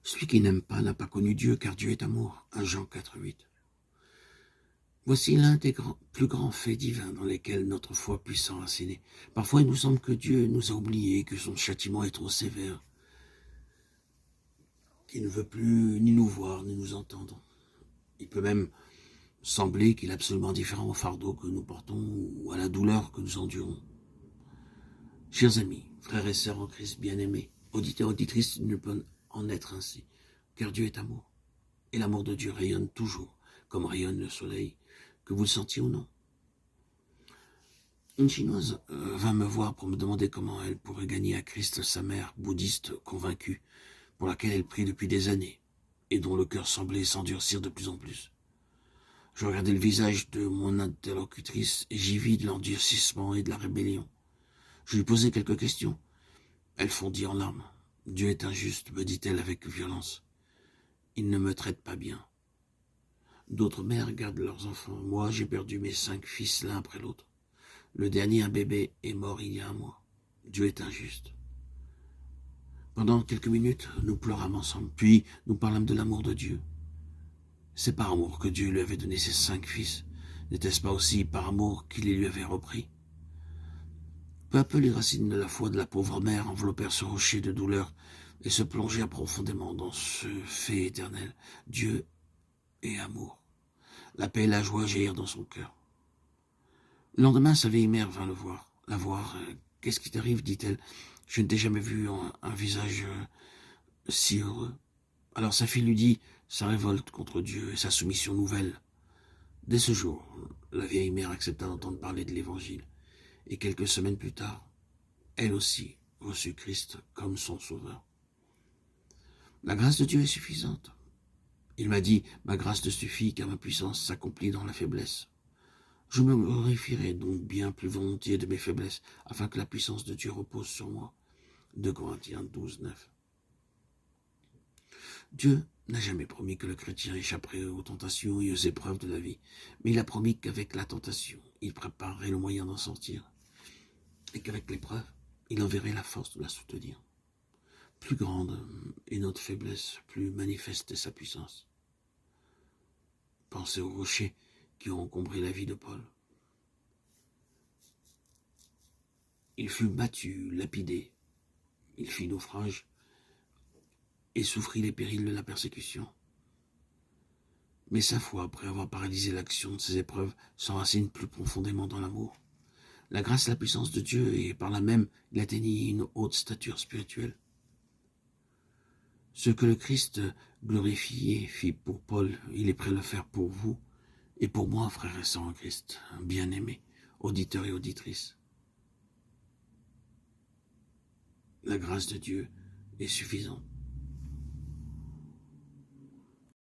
Celui qui n'aime pas n'a pas connu Dieu, car Dieu est amour. 1 Jean 4,8. Voici l'un des plus grands faits divins dans lesquels notre foi puisse s'enraciner. Parfois, il nous semble que Dieu nous a oubliés, que son châtiment est trop sévère, qu'il ne veut plus ni nous voir, ni nous entendre. Il peut même sembler qu'il est absolument différent au fardeau que nous portons ou à la douleur que nous endurons. Chers amis, frères et sœurs en Christ bien-aimés, auditeurs et auditrices, il ne peut en être ainsi, car Dieu est amour. Et l'amour de Dieu rayonne toujours, comme rayonne le soleil, que vous le sentiez ou non. Une Chinoise vint me voir pour me demander comment elle pourrait gagner à Christ sa mère bouddhiste convaincue, pour laquelle elle prie depuis des années, et dont le cœur semblait s'endurcir de plus en plus. Je regardais le visage de mon interlocutrice et j'y vis de l'endurcissement et de la rébellion. Je lui posai quelques questions. Elle fondit en larmes. « Dieu est injuste, me dit-elle avec violence. Il ne me traite pas bien. D'autres mères gardent leurs enfants. Moi, j'ai perdu mes 5 fils l'un après l'autre. Le dernier, un bébé, est mort il y a 1 mois. Dieu est injuste. » Pendant quelques minutes, nous pleurâmes ensemble, puis nous parlâmes de l'amour de Dieu. C'est par amour que Dieu lui avait donné ses 5 fils. N'était-ce pas aussi par amour qu'il les lui avait repris? Peu à peu, les racines de la foi de la pauvre mère enveloppèrent ce rocher de douleur et se plongèrent profondément dans ce fait éternel. Dieu est amour. La paix et la joie jaillirent dans son cœur. Le lendemain, sa vieille mère vint la voir. « Qu'est-ce qui t'arrive » dit-elle. « Je ne t'ai jamais vu un visage si heureux. » Alors sa fille lui dit sa révolte contre Dieu et sa soumission nouvelle. Dès ce jour, la vieille mère accepta d'entendre parler de l'Évangile. Et quelques semaines plus tard, elle aussi reçut Christ comme son sauveur. La grâce de Dieu est suffisante. Il m'a dit, ma grâce te suffit car ma puissance s'accomplit dans la faiblesse. Je me glorifierai donc bien plus volontiers de mes faiblesses, afin que la puissance de Dieu repose sur moi. 2 Corinthiens 12, 9. Dieu n'a jamais promis que le chrétien échapperait aux tentations et aux épreuves de la vie, mais il a promis qu'avec la tentation, il préparerait le moyen d'en sortir, et qu'avec l'épreuve, il enverrait la force de la soutenir. Plus grande est notre faiblesse, plus manifeste est sa puissance. Pensez aux rochers qui ont encombré la vie de Paul. Il fut battu, lapidé, il fit naufrage et souffrit les périls de la persécution. Mais sa foi, après avoir paralysé l'action de ses épreuves, s'enracine plus profondément dans l'amour. La grâce et la puissance de Dieu, et par là même, il atteignit une haute stature spirituelle. Ce que le Christ glorifié fit pour Paul, il est prêt à le faire pour vous et pour moi, frères et sœurs en Christ, bien-aimés, auditeurs et auditrices. La grâce de Dieu est suffisante.